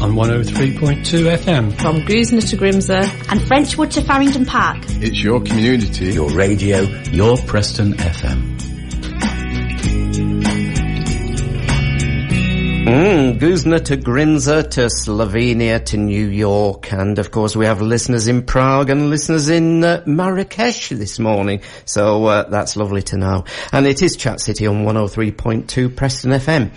on 103.2 FM. From Grosvenor to Grimsby and Frenchwood to Farringdon Park. It's your community, your radio, your Preston FM. Grosvenor to Grimsby to Slovenia to New York, and of course we have listeners in Prague and listeners in Marrakesh this morning, so that's lovely to know. And it is Chat City on 103.2 Preston FM.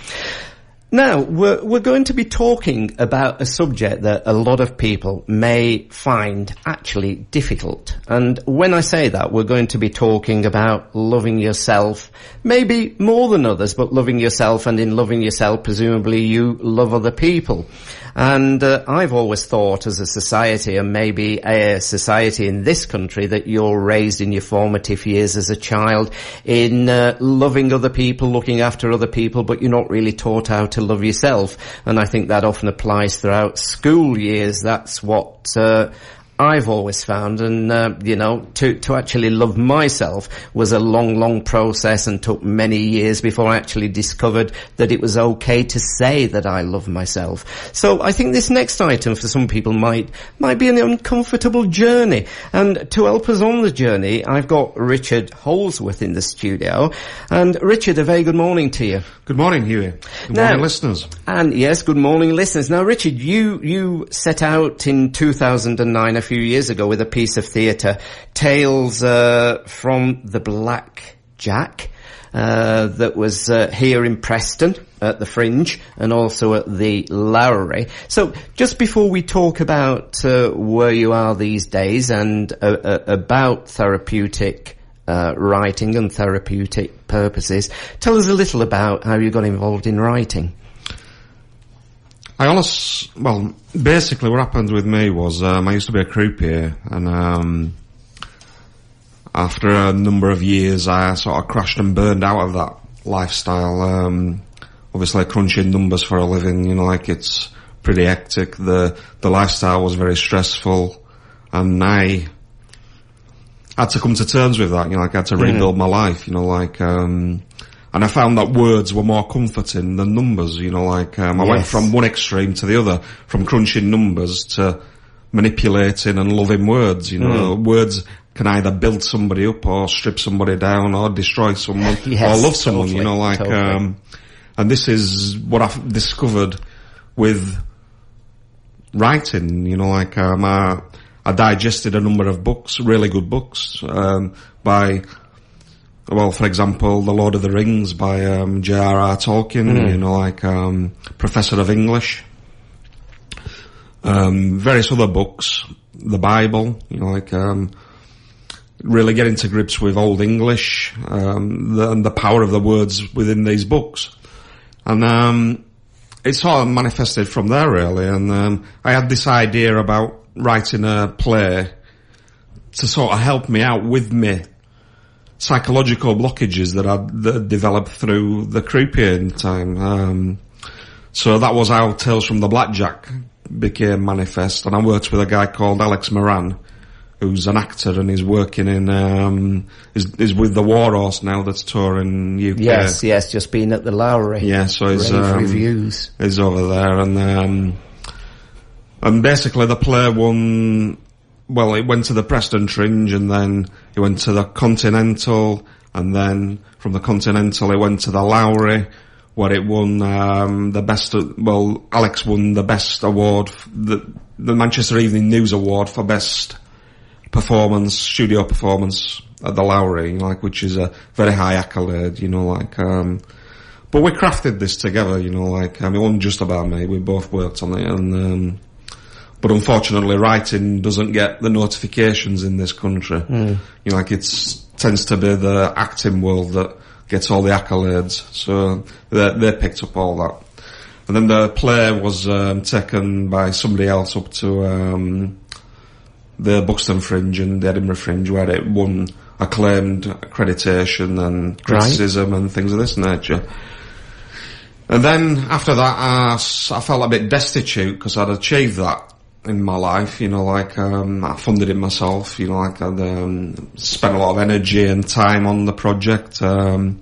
Now, we're going to be talking about a subject that a lot of people may find actually difficult. And when I say that, we're going to be talking about loving yourself, maybe more than others, but loving yourself, and in loving yourself, presumably you love other people. And I've always thought as a society, and maybe a society in this country, that you're raised in your formative years as a child in loving other people, looking after other people, but you're not really taught how to love yourself. And I think that often applies throughout school years. That's what I've always found, and you know, to actually love myself was a long process and took many years before I actually discovered that it was okay to say that I love myself. So I think this next item for some people might be an uncomfortable journey, and to help us on the journey I've got Richard Holdsworth in the studio. And Richard, a very good morning to you. Good morning, Hughie. Good morning, listeners. And yes, good morning, listeners. Now, Richard, you set out in 2009, a few years ago, with a piece of theatre, Tales from the Black Jack, that was here in Preston at the Fringe and also at the Lowry. So just before we talk about where you are these days and about therapeutic writing and therapeutic purposes, tell us a little about how you got involved in writing. Basically what happened with me was I used to be a croupier, and after a number of years I sort of crashed and burned out of that lifestyle. Obviously crunching numbers for a living, you know, like it's pretty hectic. The lifestyle was very stressful, and I had to come to terms with that, you know, like I had to rebuild my life, you know, like, and I found that words were more comforting than numbers, you know, like, I went from one extreme to the other, from crunching numbers to manipulating and loving words, you know. Words can either build somebody up or strip somebody down or destroy someone or love someone, you know, like, and this is what I've discovered with writing, you know, like, I digested a number of books, really good books, by, well, for example, The Lord of the Rings by J.R.R. Tolkien, you know, like Professor of English, various other books, the Bible, you know, like really getting to grips with Old English, and the power of the words within these books. And it sort of manifested from there, really, and I had this idea about writing a play to sort of help me out with me psychological blockages that I'd developed through the croupiering time. So that was how Tales from the Black Jack became manifest, and I worked with a guy called Alex Moran, who's an actor and is working in, is with the War Horse now that's touring UK. Yes, just been at the Lowry. Yeah, so he's, reviews. He's over there, and basically the play won, well, it went to the Preston Fringe, and then it went to the Continental, and then from the Continental it went to the Lowry, where it won the best, well, Alex won the best award, the Manchester Evening News Award for best performance, studio performance at the Lowry, like, which is a very high accolade, you know, like, but we crafted this together, you know, like, it wasn't just about me, we both worked on it, and, but unfortunately writing doesn't get the notifications in this country. You know, like, tends to be the acting world that gets all the accolades, so they picked up all that. And then the play was taken by somebody else up to the Buxton Fringe and the Edinburgh Fringe, where it won acclaimed accreditation and criticism and things of this nature. And then after that I felt a bit destitute because I'd achieved that in my life, you know, like, I funded it myself, you know, like, I'd spent a lot of energy and time on the project, and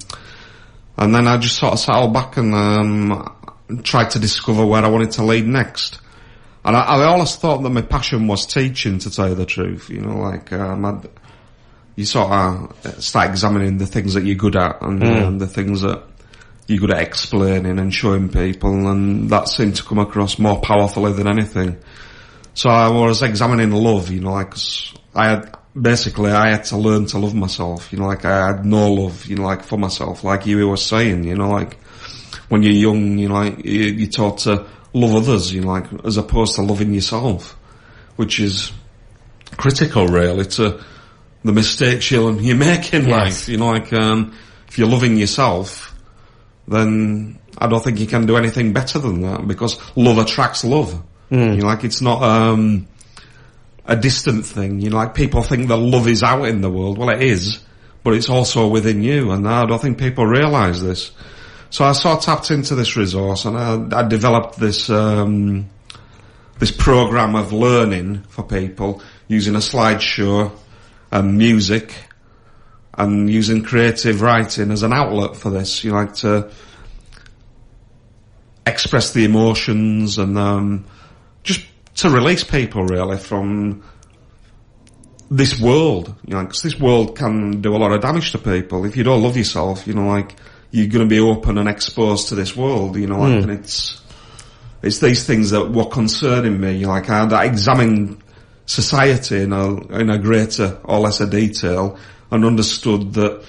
then I just sort of settled back and tried to discover where I wanted to lead next. And I always thought that my passion was teaching, to tell you the truth. You know, like, you sort of start examining the things that you're good at and the things that you're good at explaining and showing people, and that seemed to come across more powerfully than anything. So I was examining love, you know, like, 'cause I had to learn to love myself, you know, like, I had no love, you know, like, for myself, like you were saying, you know, like, when you're young, you know, like, you're taught to love others, you know, like, as opposed to loving yourself, which is critical, really, to the mistakes you're making in life, you know, like, if you're loving yourself, then I don't think you can do anything better than that, because love attracts love. You know, like, it's not a distant thing. You know, like, people think that love is out in the world. Well, it is, but it's also within you, and I don't think people realise this. So I sort of tapped into this resource, and I developed this this program of learning for people using a slideshow and music, and using creative writing as an outlet for this. You know, like, to express the emotions and just to release people, really, from this world. You know, because this world can do a lot of damage to people. If you don't love yourself, you know, like, you're going to be open and exposed to this world, you know, like, and it's these things that were concerning me. You know, like, I examined society in a greater or lesser detail, and understood that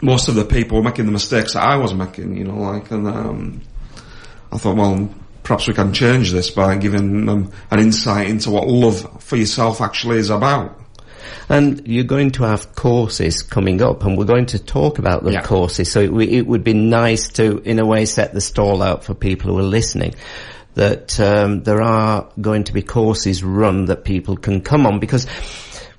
most of the people were making the mistakes that I was making, you know, like, and I thought, well, perhaps we can change this by giving them an insight into what love for yourself actually is about. And you're going to have courses coming up, and we're going to talk about the courses, so it would be nice to, in a way, set the stall out for people who are listening, that there are going to be courses run that people can come on, because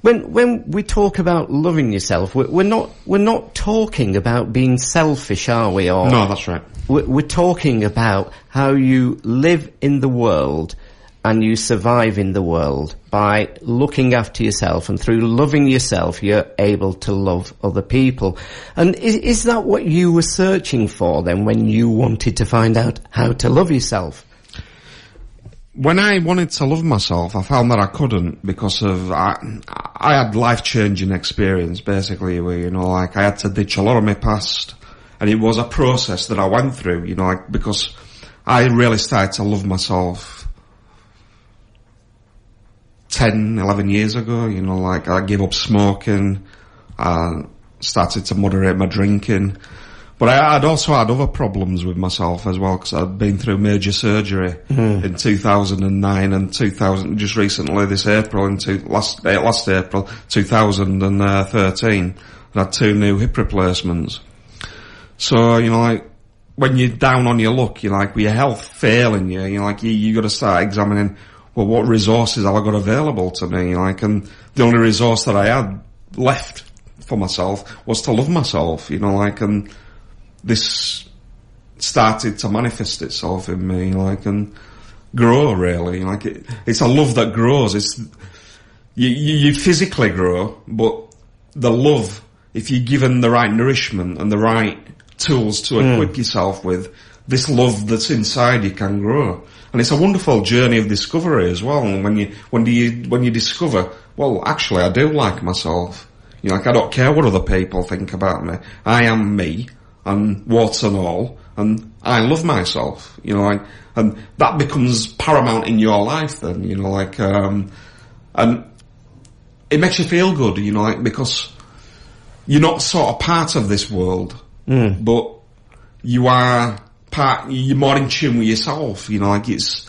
when we talk about loving yourself, we're not talking about being selfish, are we? Or no, that's right. We're talking about how you live in the world and you survive in the world by looking after yourself, and through loving yourself, you're able to love other people. And is that what you were searching for then, when you wanted to find out how to love yourself? When I wanted to love myself, I found that I couldn't, because of I had life-changing experience, basically, where, you know, like, I had to ditch a lot of my past, and it was a process that I went through, you know, like, because I really started to love myself 10, 11 years ago, you know, like, I gave up smoking, I started to moderate my drinking. But I'd also had other problems with myself as well, because I'd been through major surgery in 2009 and just recently this April, last April 2013, I had 2 new hip replacements. So, you know, like, when you're down on your luck, you're like, with your health failing you, you know, like, you got to start examining, well, what resources have I got available to me? Like, and the only resource that I had left for myself was to love myself, you know, like, and this started to manifest itself in me, like, and grow, really. Like, it's a love that grows. It's, you physically grow, but the love, if you're given the right nourishment and the right tools to equip yourself with, this love that's inside you can grow. And it's a wonderful journey of discovery as well. And when you discover, well, actually, I do like myself. You know, like, I don't care what other people think about me. I am me, and warts and all, and I love myself, you know, like, and that becomes paramount in your life then, you know, like, and it makes you feel good, you know, like, because you're not sort of part of this world, but you are you're more in tune with yourself, you know, like, it's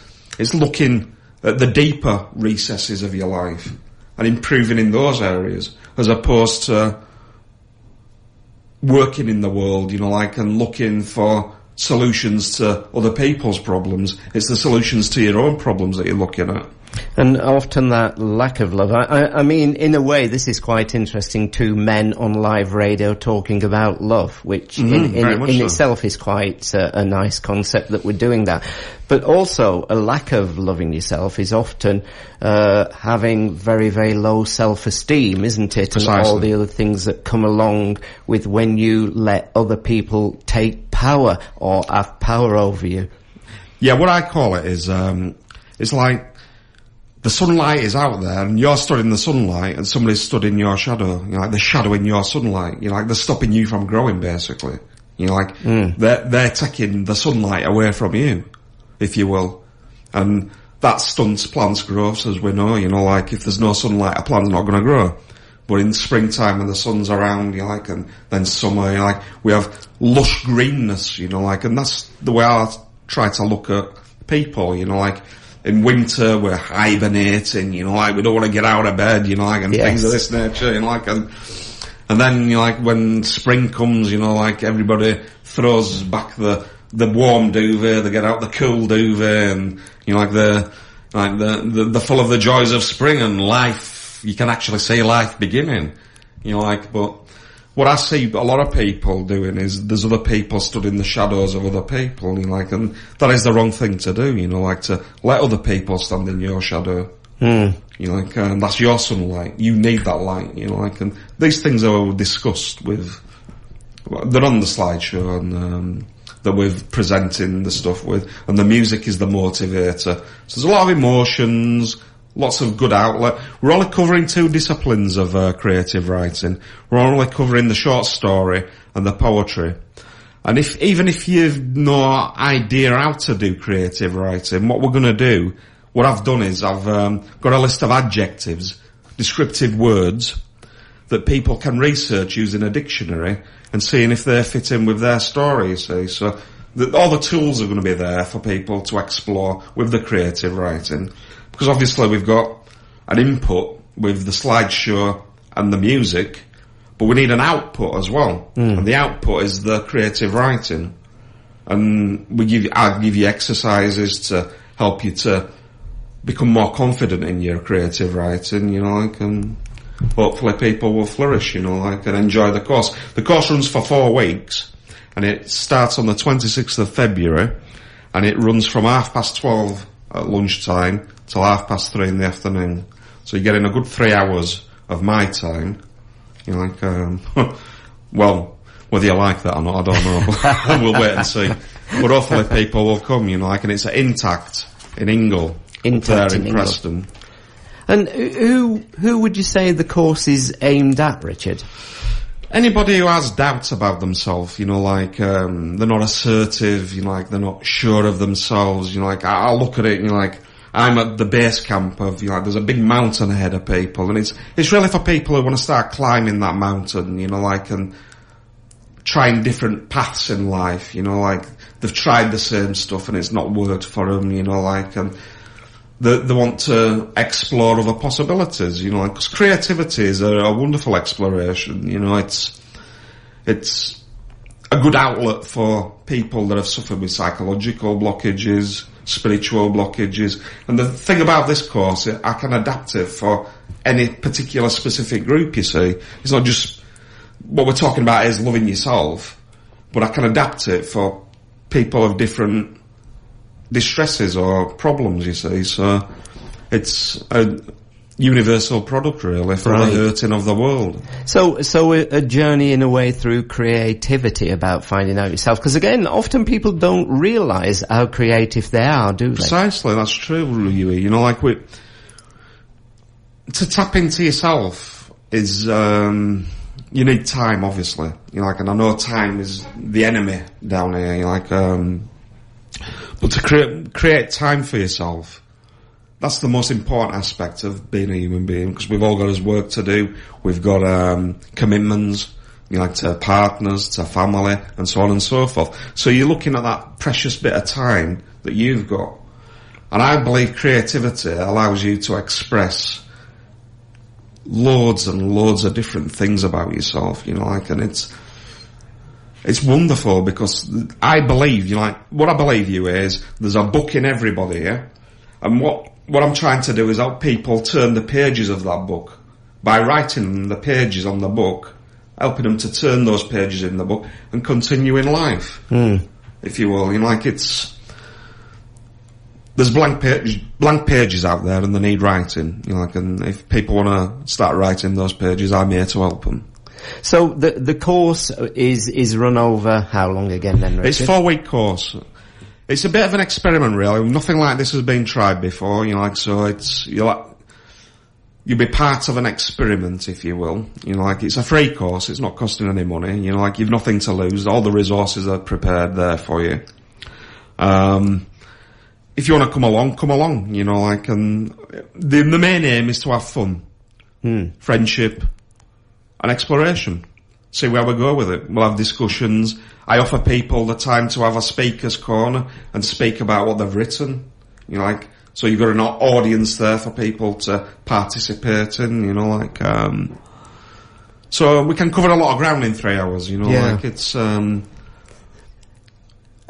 looking at the deeper recesses of your life and improving in those areas, as opposed to working in the world, you know, like, and looking for solutions to other people's problems. It's the solutions to your own problems that you're looking at. And often that lack of love. I mean, in a way, this is quite interesting. 2 men on live radio talking about love, which in itself is quite a nice concept that we're doing that. But also, a lack of loving yourself is often having very, very low self-esteem, isn't it? Precisely. And all the other things that come along with when you let other people take power or have power over you. Yeah, what I call it is, it's like, the sunlight is out there and you're stood in the sunlight and somebody's stood in your shadow. You're like, the shadow in your sunlight. You're like, they're stopping you from growing, basically. You're like, they're taking the sunlight away from you, if you will. And that stunts plants' growth, as we know. You know, like, if there's no sunlight, a plant's not going to grow. But in springtime when the sun's around, you like, and then summer, you like, we have lush greenness, you know, like, and that's the way I try to look at people, you know, like, in winter we're hibernating, you know, like, we don't want to get out of bed, you know, like, and things of this nature, you know, like, and then, you know, like, when spring comes, you know, like, everybody throws back the warm duvet, they get out the cool duvet, and, you know, like, they're full of the joys of spring and life. You can actually see life beginning, you know, like, but what I see a lot of people doing is there's other people stood in the shadows of other people, you know, like, and that is the wrong thing to do, you know, like, to let other people stand in your shadow. You know, like, and that's your sunlight. You need that light, you know, like, and these things are discussed with, they're on the slideshow and, that we're presenting the stuff with, and the music is the motivator. So there's a lot of emotions, lots of good outlet. We're only covering 2 disciplines of creative writing. We're only covering the short story and the poetry. And even if you've no idea how to do creative writing, what we're going to do, what I've done is I've got a list of adjectives, descriptive words, that people can research using a dictionary and seeing if they fit in with their story, you see. So all the tools are going to be there for people to explore with the creative writing. Because obviously we've got an input with the slideshow and the music, but we need an output as well. And the output is the creative writing. And I'll give you exercises to help you to become more confident in your creative writing, you know, like, and hopefully people will flourish, you know, like, and enjoy the course. The course runs for 4 weeks, and it starts on the 26th of February, and it runs from 12:30 at lunchtime till 3:30 in the afternoon. So you're getting a good 3 hours of my time. You know, like, well, whether you like that or not, I don't know. We'll wait and see. But hopefully people will come, you know, like, and it's at Intact in Ingle, there in Preston. And who would you say the course is aimed at, Richard? Anybody who has doubts about themselves, you know, like, they're not assertive, you know, like, they're not sure of themselves, you know, like, I'll look at it, you know, like, I'm at the base camp of, you know, like, there's a big mountain ahead of people, and it's really for people who want to start climbing that mountain, you know, like, and trying different paths in life, you know, like, they've tried the same stuff and it's not worked for them, you know, like, and they want to explore other possibilities, you know, like, 'cause creativity is a wonderful exploration, you know, it's a good outlet for people that have suffered with psychological blockages, spiritual blockages, and the thing about this course, I can adapt it for any particular specific group, you see. It's not just, what we're talking about is loving yourself, but I can adapt it for people of different distresses or problems, you see. So it's a universal product, really, for the hurting of the world. So a journey in a way through creativity about finding out yourself. Because again, often people don't realise how creative they are, do they? Precisely, that's true, Hughie. You know, like, to tap into yourself is, you need time, obviously. You know, like, and I know time is the enemy down here, you know, like, but to create time for yourself, that's the most important aspect of being a human being, because we've all got his work to do. We've got commitments, you know, like, to partners, to family, and so on and so forth. So you're looking at that precious bit of time that you've got. And I believe creativity allows you to express loads and loads of different things about yourself, you know, like, and it's wonderful, because I believe, you know, like, what I believe you is there's a book in everybody, yeah? And what I'm trying to do is help people turn the pages of that book by writing the pages on the book, helping them to turn those pages in the book and continue in life, if you will. You know, like, there's blank pages out there and they need writing, you know, like, and if people want to start writing those pages, I'm here to help them. So the course is run over how long again then, Richard? It's a 4-week course. It's a bit of an experiment, really. Nothing like this has been tried before, you know, like, so you'll be part of an experiment, if you will. You know, like, it's a free course, it's not costing any money, you know, like, you've nothing to lose, all the resources are prepared there for you. If you want to come along, you know, like, and the main aim is to have fun, friendship, and exploration. See where we go with it. We'll have discussions. I offer people the time to have a speaker's corner and speak about what they've written. You know, like, so you've got an audience there for people to participate in, you know, like, so we can cover a lot of ground in 3 hours, you know, like, it's,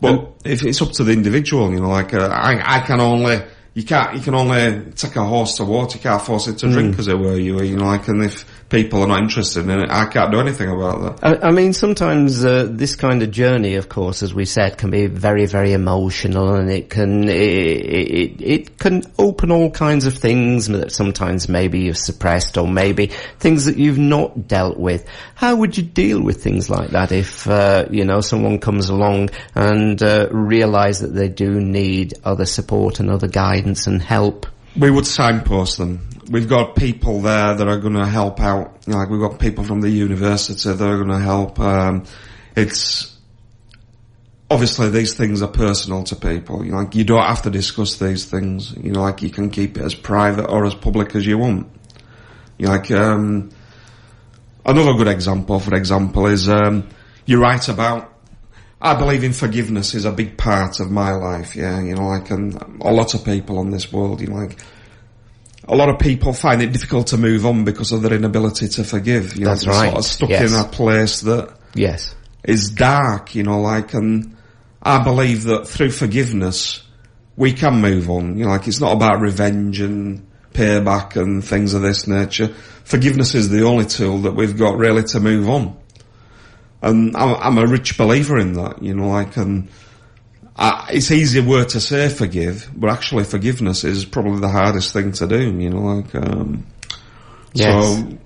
but if it's up to the individual, you know, like, I can only, you can only take a horse to water, you can't force it to drink, as it were, you know, like, and if people are not interested in it, I can't do anything about that. I mean, sometimes this kind of journey, of course, as we said, can be very, very emotional, and it can open all kinds of things that sometimes maybe you've suppressed, or maybe things that you've not dealt with. How would you deal with things like that if you know, someone comes along and realise that they do need other support and other guidance and help? We would signpost them. We've got people there that are going to help out. You know, like, we've got people from the university that are going to help. It's obviously, these things are personal to people. You know, like, you don't have to discuss these things. You know, like, you can keep it as private or as public as you want. You know, like, another good example, for example, is you write about. I believe in forgiveness is a big part of my life. Yeah, you know, like, and a lot of people on this world, you know, like, a lot of people find it difficult to move on because of their inability to forgive. You know, that's right. Sort of stuck in a place that is dark, you know, like, and I believe that through forgiveness, we can move on. You know, like, it's not about revenge and payback and things of this nature. Forgiveness is the only tool that we've got really to move on. And I'm a rich believer in that, you know, like, and it's easy word to say forgive, but actually forgiveness is probably the hardest thing to do, you know, like, so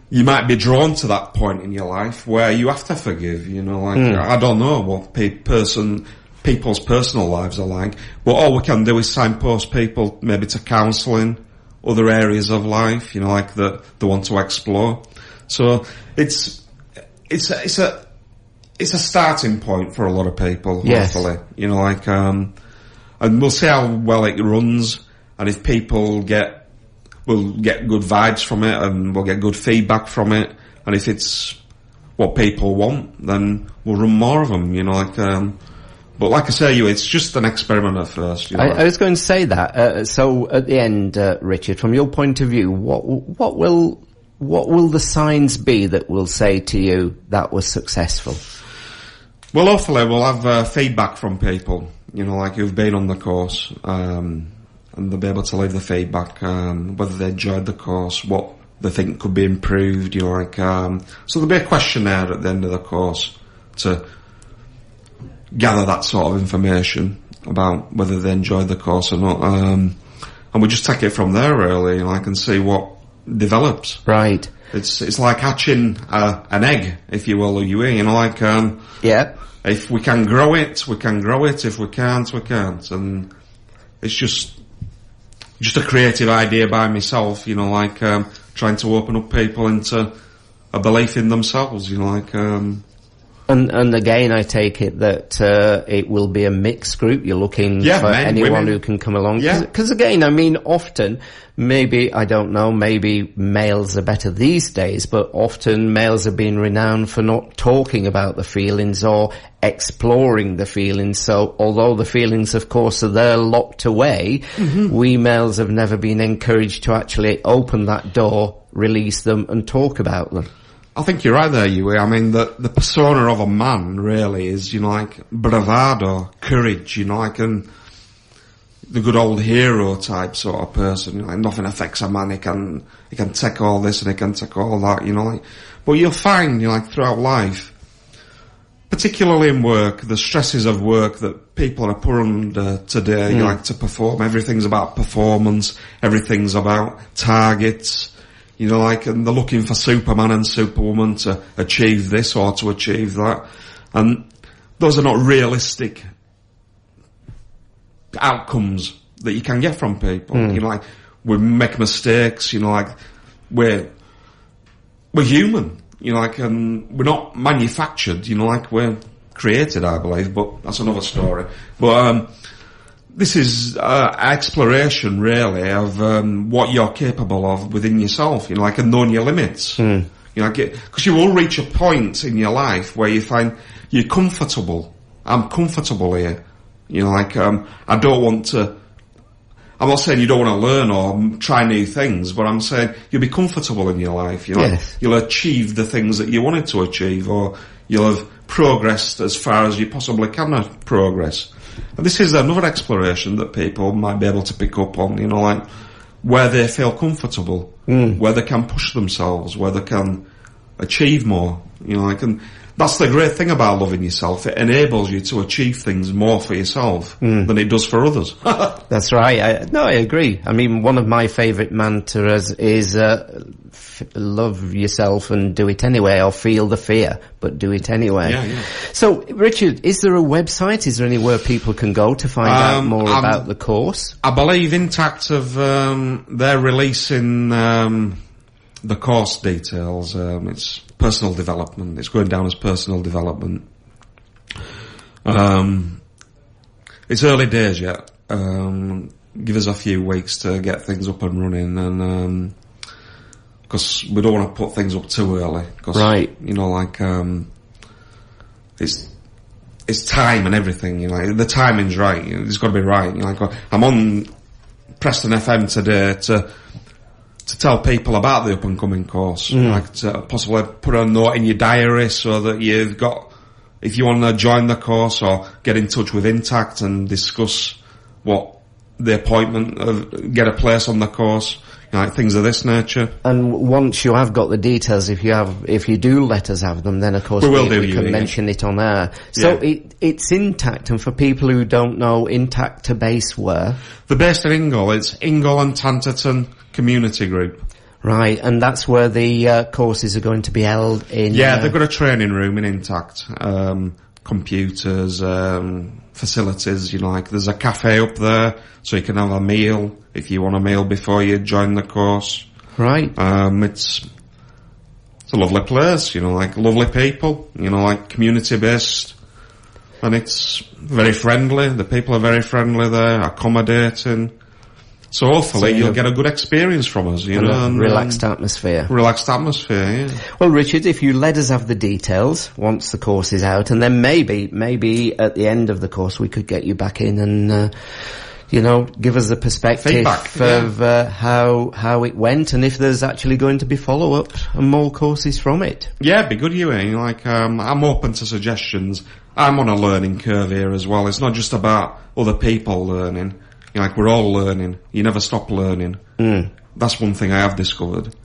you might be drawn to that point in your life where you have to forgive, you know, like, I don't know what people's personal lives are like, but all we can do is signpost people maybe to counselling, other areas of life, you know, like, that they want to explore. So it's a starting point for a lot of people, hopefully. You know, like, and we'll see how well it runs, and if people we'll get good vibes from it, and we'll get good feedback from it, and if it's what people want, then we'll run more of them, you know, like, but like I say, it's just an experiment at first. You know, I was going to say that, so at the end, Richard, from your point of view, what will the signs be that will say to you that was successful? Well, hopefully we'll have feedback from people, you know, like, who've been on the course, and they'll be able to leave the feedback, whether they enjoyed the course, what they think could be improved, you know, like, so there'll be a questionnaire at the end of the course to gather that sort of information about whether they enjoyed the course or not, and we just take it from there, really, you know, I can see what develops. Right. It's like hatching an egg, if you will, you know, like, if we can grow it, we can grow it. If we can't, we can't. And it's just a creative idea by myself, you know, like, trying to open up people into a belief in themselves, you know, like, And again, I take it that it will be a mixed group. You're looking for anyone women who can come along. Because again, I mean, often, maybe, I don't know, maybe males are better these days, but often males have been renowned for not talking about the feelings or exploring the feelings. So although the feelings, of course, are there locked away, we males have never been encouraged to actually open that door, release them, and talk about them. I think you're right there, Hughie. I mean, the persona of a man really is, you know, like, bravado, courage, you know, like, and the good old hero type sort of person, you know, like, nothing affects a man, he can take all this and he can take all that, you know, like, but you'll find, you know, like, throughout life, particularly in work, the stresses of work that people are put under today, you know, like, to perform, everything's about performance, everything's about targets, you know, like, and they're looking for Superman and Superwoman to achieve this or to achieve that. And those are not realistic outcomes that you can get from people. You know, like, we make mistakes, you know, like, we're human, you know, like, and we're not manufactured, you know, like, we're created, I believe, but that's another story. But, this is, exploration, really, of, what you're capable of within yourself, you know, like, and knowing your limits. You know, because you will reach a point in your life where you find you're comfortable. I'm comfortable here. You know, like, I don't want to, I'm not saying you don't want to learn or try new things, but I'm saying you'll be comfortable in your life. You know, Yes. You'll achieve the things that you wanted to achieve, or you'll have progressed as far as you possibly can progress. And this is another exploration that people might be able to pick up on, you know, like, where they feel comfortable, where they can push themselves, where they can achieve more, you know, like, and that's the great thing about loving yourself. It enables you to achieve things more for yourself than it does for others. That's right. I agree. I mean, one of my favourite mantras is, love yourself and do it anyway, or feel the fear, but do it anyway. Yeah. So, Richard, is there a website? Is there anywhere people can go to find out more about the course? I believe Intact they're releasing, the course details. It's personal development. It's going down as personal development. It's early days yet. Give us a few weeks to get things up and running, and because we don't want to put things up too early. Right. You know, like, it's time and everything. You know, the timing's right. You know, it's got to be right. You know, like, I'm on Preston FM today to tell people about the up and coming course, like, to possibly put a note in your diary so that you've got, if you want to join the course or get in touch with Intact and discuss what the appointment of, get a place on the course, you know, like, things of this nature. And once you have got the details, if you do let us have them, then of course we can mention it on air. So it's Intact, and for people who don't know, Intact to base where? They're based in Ingle. It's Ingle and Tanterton Community Group. Right, and that's where the courses are going to be held in... Yeah, they've got a training room in Intact. Computers, facilities, you know, like, there's a cafe up there, so you can have a meal if you want a meal before you join the course. Right. It's a lovely place, you know, like, lovely people, you know, like, community based, and it's very friendly. The people are very friendly there, accommodating. So hopefully you'll get a good experience from us, you know. And relaxed atmosphere. Relaxed atmosphere, yeah. Well, Richard, if you let us have the details once the course is out, and then maybe at the end of the course we could get you back in and, you know, give us the perspective feedback, of how it went, and if there's actually going to be follow-up and more courses from it. Yeah, it'd be good, Hughie. Like, I'm open to suggestions. I'm on a learning curve here as well. It's not just about other people learning. You know, like, we're all learning. You never stop learning. That's one thing I have discovered.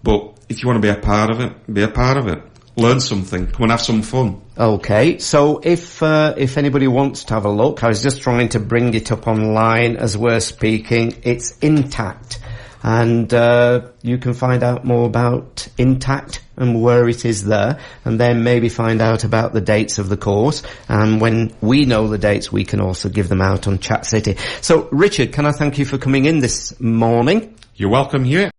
But if you want to be a part of it, be a part of it. Learn something. Come and have some fun. Okay, so if anybody wants to have a look, I was just trying to bring it up online as we're speaking. It's Intact. And you can find out more about Intact and where it is there, and then maybe find out about the dates of the course. And when we know the dates, we can also give them out on Chat City. So, Richard, can I thank you for coming in this morning? You're welcome, Hughie.